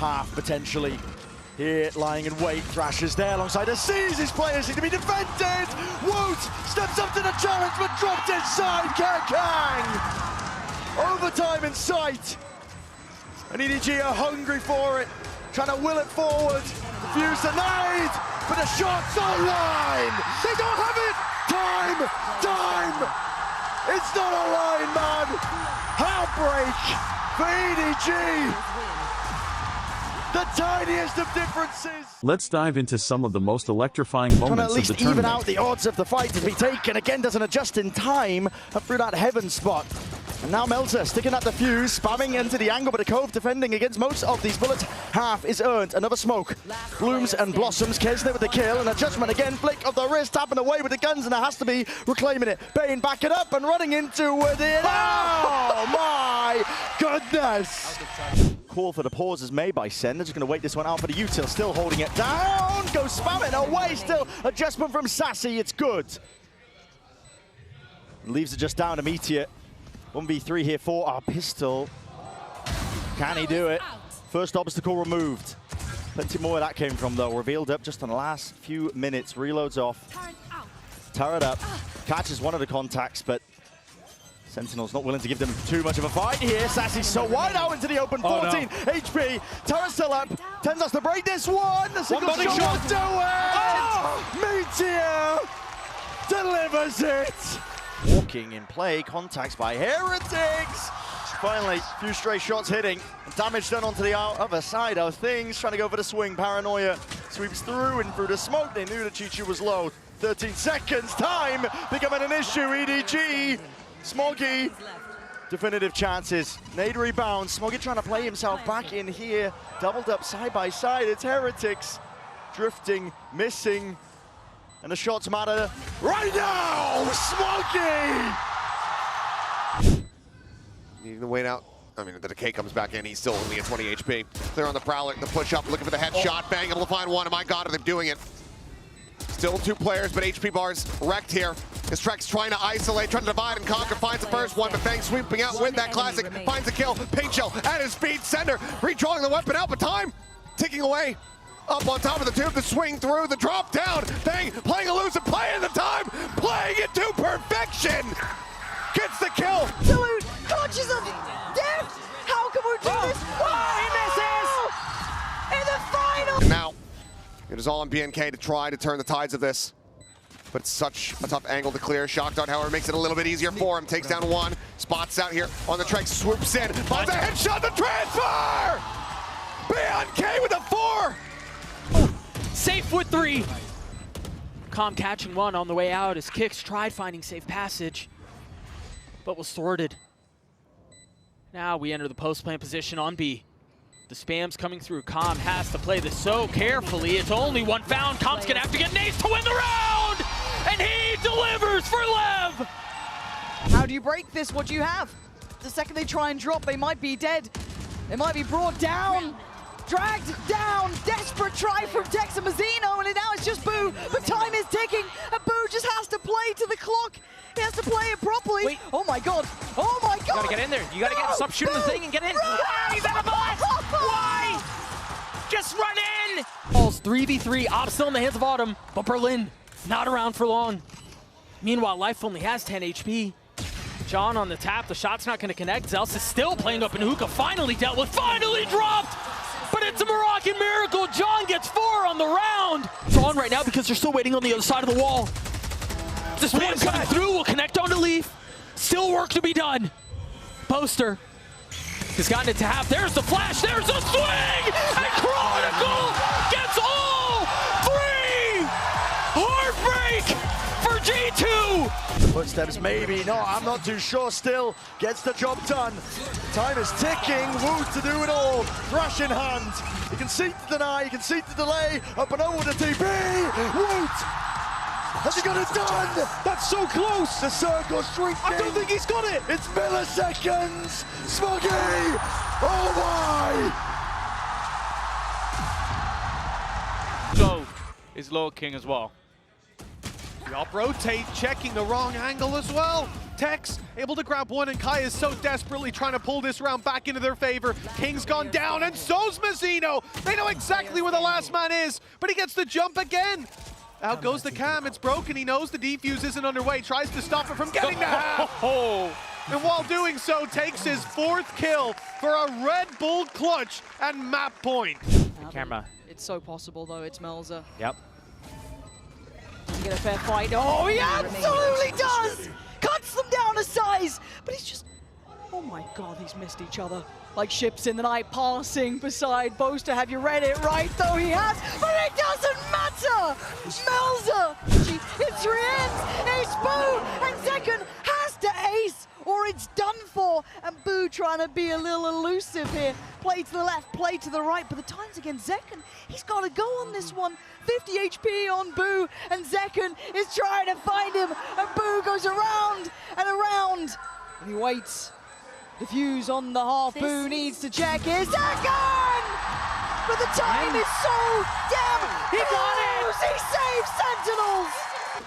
half potentially. Here, lying in wait, Thrasher's there alongside a sees his players need to be defended. Woot steps up to the challenge but dropped inside. Kang! Overtime in sight. And EDG are hungry for it, trying to will it forward. Defuse the nade, but the shot's online. They don't have it. Time. It's not a line, man. Heartbreak for EDG. The tiniest of differences. Let's dive into some of the most electrifying moments of the tournament. Trying to at least even out the odds of the fight to be taken. Again, doesn't adjust in time up through that heaven spot. And now Melter sticking at the fuse, spamming into the angle, but a Cove defending against most of these bullets. Half is earned. Another smoke. Blooms and blossoms. Kesnet with the kill, and a judgment again. Flick of the wrist, tapping away with the guns, and it has to be reclaiming it. Bane back it up and running into it. Oh my goodness! Call for the pause is made by Sen. They're just going to wait this one out for the util. Still holding it down. Go spamming away. Still adjustment from Sassy. It's good. Leaves it just down to Meteor. 1v3 here for our pistol. Can he do it? First obstacle removed. Plenty more where that came from though. Revealed up just in the last few minutes. Reloads off. Turret up. Catches one of the contacts, but Sentinel's not willing to give them too much of a fight here. Sassy's so wide out into the open. 14 HP. Turret still up. Tens us to break this one. The single shot. Do it! Meteor delivers it. Walking in play, contacts by Heretics. Finally, a few stray shots hitting. Damage done onto the other side of things. Trying to go for the swing. Paranoia sweeps through and through the smoke. They knew that Chichu was low. 13 seconds. Time becoming an issue. EDG. Smoggy. Definitive chances. Nade rebounds. Smoggy trying to play himself back in here. Doubled up side by side. It's Heretics. Drifting, missing. And the shots matter right now! Smoggy! Needing to wait out. I mean, the decay comes back in. He's still only at 20 HP. They're on the Prowler, the push up, looking for the headshot. Bang, able to find one. Oh my God, are they doing it? Still two players, but HP bars wrecked here. As Trex trying to isolate, trying to divide and conquer, finds the first one, but Bang sweeping out with that classic, finds the kill. Paint Shell at his speed, Sender redrawing the weapon out, but time ticking away. Up on top of the tube, the swing through, the drop down. Bang, playing elusive, playing the time, playing it to perfection. Gets the kill. Absolute conscious of death. How can we do this? He misses! In the final! And now, it is all on BNK to try to turn the tides of this. But it's such a tough angle to clear. Shock Dart, however, makes it a little bit easier for him. Takes down one, spots out here on the Trex, swoops in, finds a headshot, the transfer! BNK with a 4! Safe with 3. Calm catching one on the way out as Kicks tried finding safe passage, but was thwarted. Now we enter the post-plant position on B. The spam's coming through. Calm has to play this so carefully. It's only one found. Calm's gonna have to get nades to win the round! And he delivers for Lev! How do you break this? What do you have? The second they try and drop, they might be dead. They might be brought down. Dragged down, desperate try from Tex and Mazzino, and now it's just Boo, but time is ticking, and Boo just has to play to the clock. He has to play it properly. Wait. Oh my God, oh my God. You gotta get in there. You gotta stop shooting the thing and get in. Why? He's out of bullets. Why? Just run in. Balls 3v3, Op still in the hands of Autumn, but Berlin not around for long. Meanwhile, Life only has 10 HP. John on the tap, the shot's not gonna connect. Zels is still playing up in Hookah, finally dealt with, finally dropped! But it's a Moroccan miracle. John gets 4 on the round. It's on right now because they're still waiting on the other side of the wall. This one coming through will connect onto Leaf. Still work to be done. Poster has gotten it to half. There's the flash. There's the swing. And Chronicle gets all 3. Heartbreak for G2. Footsteps maybe, no, I'm not too sure. Still gets the job done. Time is ticking. Woot to do it all. Thrash in hand. You can see to deny, you can see to delay. Up and over the TP. Woot! Has he got it done? That's so close. The circle shrinking. I don't think he's got it. It's milliseconds. Smoggy. Oh my! So is Lord King as well. The up rotate, checking the wrong angle as well. Tex able to grab one, and Kai is so desperately trying to pull this round back into their favor. King's gone down, and so's Mazzino. They know exactly where the last man is, but he gets the jump again. Out goes the cam, it's broken. He knows the defuse isn't underway, tries to stop it from getting the half. And while doing so, takes his 4th kill for a Red Bull clutch and map point. Camera. It's so possible, though. It's Melza. Yep. Does he get a fair fight? Oh, he absolutely does! Cuts them down a size, but he's just... Oh my god, he's missed each other. Like ships in the night passing beside Boaster. Have you read it right, though? He has, but it doesn't matter! Melza! It's Rien's, Ace Boo, and second has to ace, or it's done for. And Boo trying to be a little elusive here. Play to the left, play to the right, but the time's against Zekken. He's got to go on this one. 50 HP on Boo, and Zekken is trying to find him, and Boo goes around and around, and he waits. The fuse on the half, Boo needs to check his Zekken! But the time is so damn He got it! He saves Sentinels!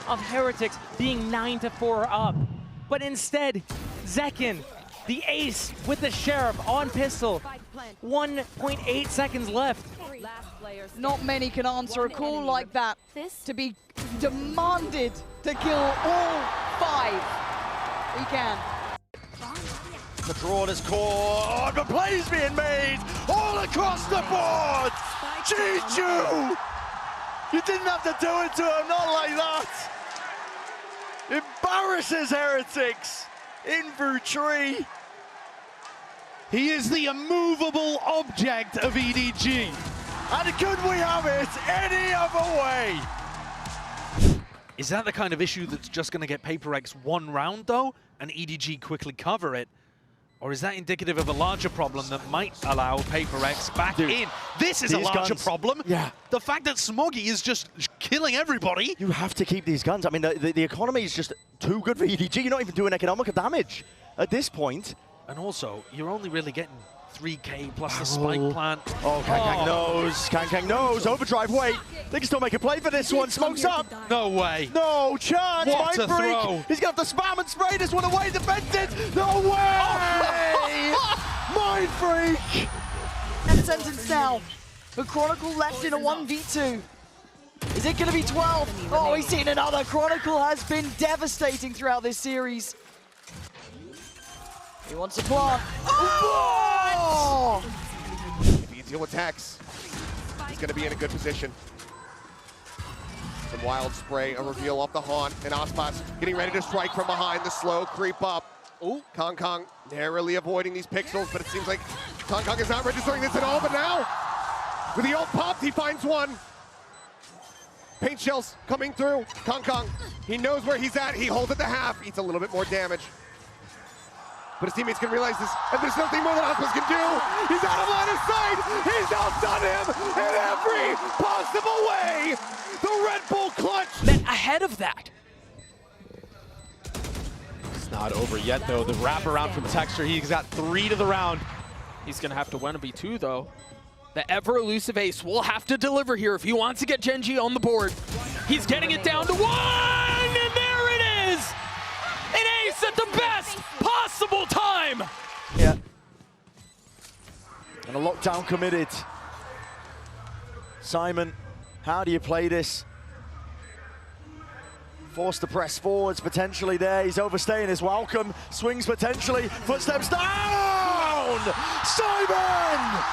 Of Heretics being 9-4 up, but instead, Zekken, the ace with the Sheriff on pistol, 1.8 seconds left. Not many can answer a call like that, to be demanded to kill all 5. He can. The draw is caught, the play's being made all across the board! G2! You didn't have to do it to him, not like that! Embarrasses Heretics in V3. He is the immovable object of EDG. And could we have it any other way? Is that the kind of issue that's just going to get Paper X one round, though, and EDG quickly cover it? Or is that indicative of a larger problem that might allow Paper X back in? This is a larger problem. Yeah. The fact that Smoggy is just killing everybody. You have to keep these guns. I mean, the economy is just too good for EDG. You're not even doing economical damage at this point. And also, you're only really getting 3K plus the spike plant. Oh, Kang knows. Kang knows. Overdrive, wait. They can still make a play for this one. Smokes up. No way. No chance. What a Mind Freak. throw. He's got the spam and spray this one away. Defended. No way. Mind Freak. And sentence now. But Chronicle left in a 1v2. Is it going to be 12? Oh, he's seen another. Chronicle has been devastating throughout this series. He wants to plant. Oh! If he can deal with Tex, he's going to be in a good position. Some wild spray, a reveal off the haunt, and Ospas getting ready to strike from behind, the slow creep up. Oh, Kong narrowly avoiding these pixels, but it seems like Kong is not registering this at all, but now, with the ult popped, he finds one. Paint shells coming through. Kong, he knows where he's at, he holds at the half, eats a little bit more damage. But his teammates can realize this, and there's nothing more that Ospas can do. He's out of line of sight. He's outdone him in every possible way. The Red Bull clutch. Then ahead of that. It's not over yet, though. The wraparound from Texture, he's got 3 to the round. He's going to have to win a B2, though. The ever-elusive Ace will have to deliver here if he wants to get Gen.G on the board. He's getting it down to 1, and there it is! An ace at the best possible time! Yeah. And a lockdown committed. Simon, how do you play this? Forced to press forwards potentially there. He's overstaying his welcome. Swings potentially. Footsteps down! Simon!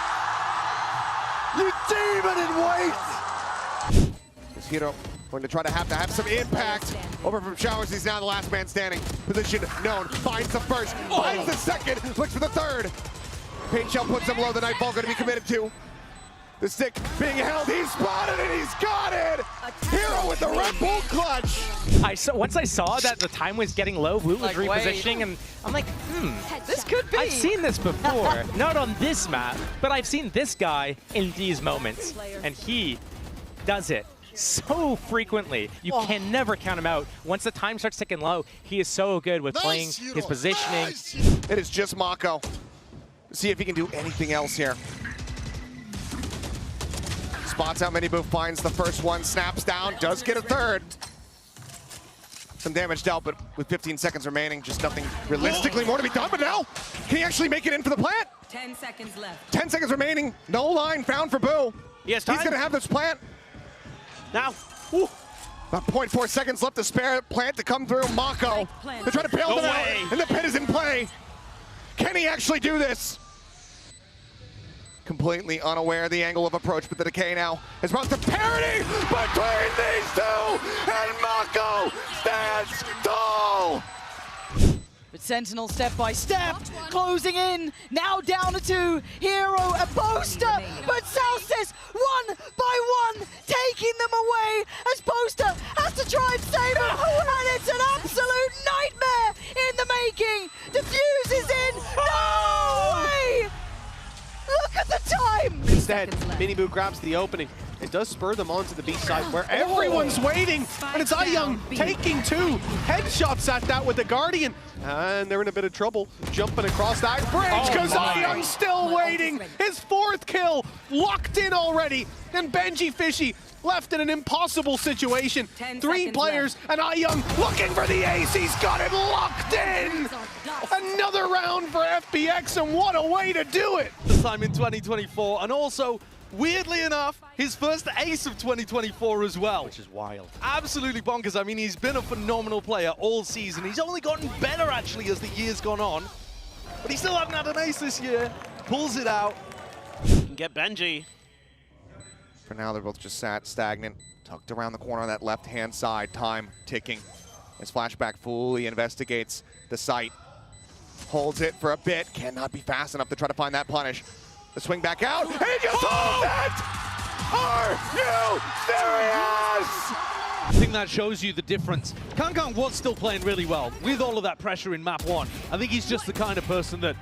You demon in wait! This hero going to try to have some impact. Over from Showers, he's now the last man standing. Position known, finds the first, finds the second, looks for the third. Paint Shell puts him low, the Nightfall going to be committed to. The stick being held, he's spotted it, he's got it! Hero with the Red Bull clutch! Once I saw that the time was getting low, Woot was Like, repositioning, and I'm like, This could be. I've seen this before. Not on this map, but I've seen this guy in these moments, and he does it so frequently. You can never count him out. Once the time starts ticking low, he is so good with playing his positioning. It is just Mako. See if he can do anything else here. Spots out Many Boo, finds the first one, snaps down, does get a third. some damage dealt, but with 15 seconds remaining, just nothing realistically more to be done. But now, can he actually make it in for the plant? 10 seconds left. 10 seconds remaining. No line found for Boo. Yes, he's going to have this plant. Now. About 0.4 seconds left to spare. Plant to come through. Mako. They're trying to bail them out, and the pit is in play. Can he actually do this? Completely unaware of the angle of approach, but the decay now is about the parity between these two, and Mako stands tall. But Sentinel step by step, closing in, now down to 2, Hero, a poster, but Celsius one by one, taking them away as Poster has to try and save them, and it's an absolute nightmare in the making. Diffuse is in, no way! Look at the time! Instead, Mini-Boo grabs the opening. It does spur them onto the B side where everyone's waiting, and it's iYoung taking 2 headshots at that with the Guardian. And they're in a bit of trouble jumping across that bridge because iYoung's still waiting. His 4th kill locked in already. And Benji Fishy left in an impossible situation. 3 players and iYoung looking for the ace. He's got it locked in. Another round for FPX, and what a way to do it. This time in 2024, and also, weirdly enough, his first ace of 2024 as well. Which is wild. Absolutely bonkers. I mean, he's been a phenomenal player all season. He's only gotten better, actually, as the year's gone on. But he still hasn't had an ace this year. Pulls it out. Get Benji. For now, they're both just sat stagnant, tucked around the corner on that left-hand side. Time ticking as Flashback fully investigates the site. Holds it for a bit. Cannot be fast enough to try to find that punish. The swing back out, and he just holds it! Are you serious? I think that shows you the difference. Kankan was still playing really well with all of that pressure in map 1. I think he's just the kind of person that,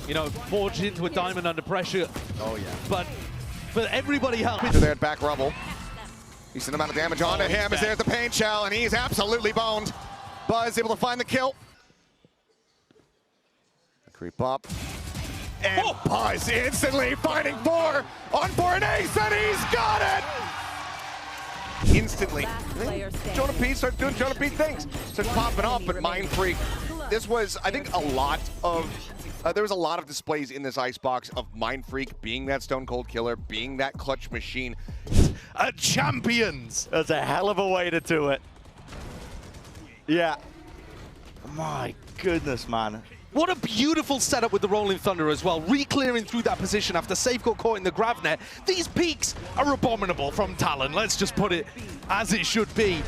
you know, forged into a diamond under pressure. Oh, yeah. But for everybody else... They're there at back rubble. Decent amount of damage onto him as there's the paint shell, and he's absolutely boned. Buzz able to find the kill. Creep up. And Buzz instantly finding 4 on for an ace, and he's got it! Instantly. Jonah Pete starts doing Jonah Pete things. Starts popping off, but Mind Freak. This was, I think, a lot of... there was a lot of displays in this icebox of Mind Freak being that Stone Cold killer, being that clutch machine. A champions! That's a hell of a way to do it. Yeah. My goodness, man. What a beautiful setup with the Rolling Thunder as well, re-clearing through that position after Safe got caught in the grav net. These peaks are abominable from Talon, let's just put it as it should be.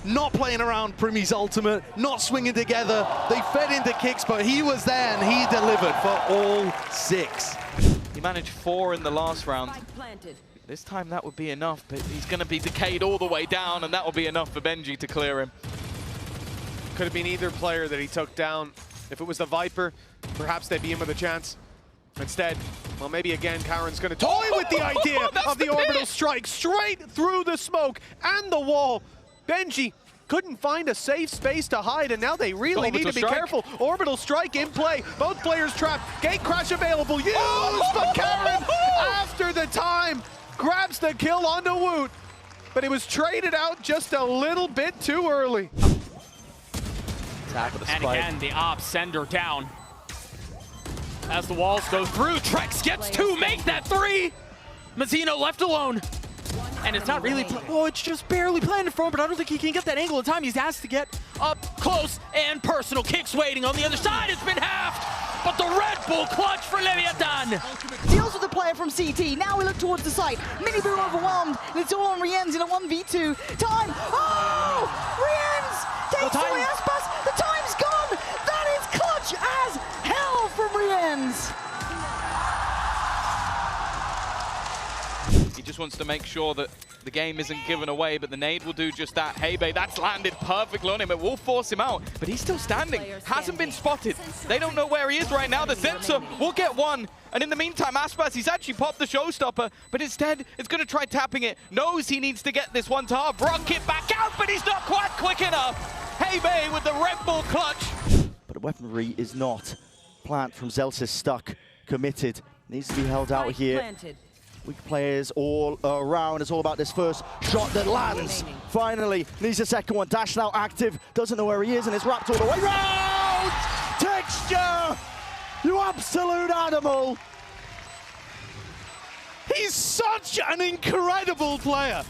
Not playing around Primmy's ultimate, not swinging together. They fed into kicks, but he was there and he delivered for all 6. He managed 4 in the last round. This time that would be enough, but he's going to be decayed all the way down, and that will be enough for Benji to clear him. Could have been either player that he took down. If it was the Viper, perhaps they'd be in with a chance. Instead, well, maybe again, Karen's going to toy with the idea of the orbital strike straight through the smoke and the wall. Benji couldn't find a safe space to hide, and now they really need to be careful. Orbital strike in play. Both players trapped. Gate crash available. Used, but Karen, after the time, grabs the kill onto Woot. But it was traded out just a little bit too early. And again, the op sender down. As the walls go through, Trex gets 2, make that 3! Mazzino left alone. And it's not really, oh, it's just barely planted for him, but I don't think he can get that angle in time. He's asked to get up close and personal. Kicks waiting on the other side, it's been halved, but the Red Bull clutch for Leviathan. Deals with the player from CT. Now we look towards the site. Mini-Boo overwhelmed, and it's all on Rienz in a 1v2. Time, oh! Rienz takes away Aspas, the time's gone! That is clutch as hell from Rienz. He just wants to make sure that the game isn't given away, but the nade will do just that. Hebe, that's landed perfectly on him. It will force him out, but he's still standing. Hasn't been spotted. They don't know where he is right now. The sensor will get 1. And in the meantime, Aspas, he's actually popped the showstopper, but instead, it's going to try tapping it. Knows he needs to get this one to half. Rocket back out, but he's not quite quick enough. Hebe with the Red Bull clutch. But weaponry is not. Plant from Zelsis stuck, committed. Needs to be held out here. Weak players all around. It's all about this first shot that lands. Finally, needs a second one. Dash now active. Doesn't know where he is, and it's wrapped all the way round! Texture! You absolute animal! He's such an incredible player.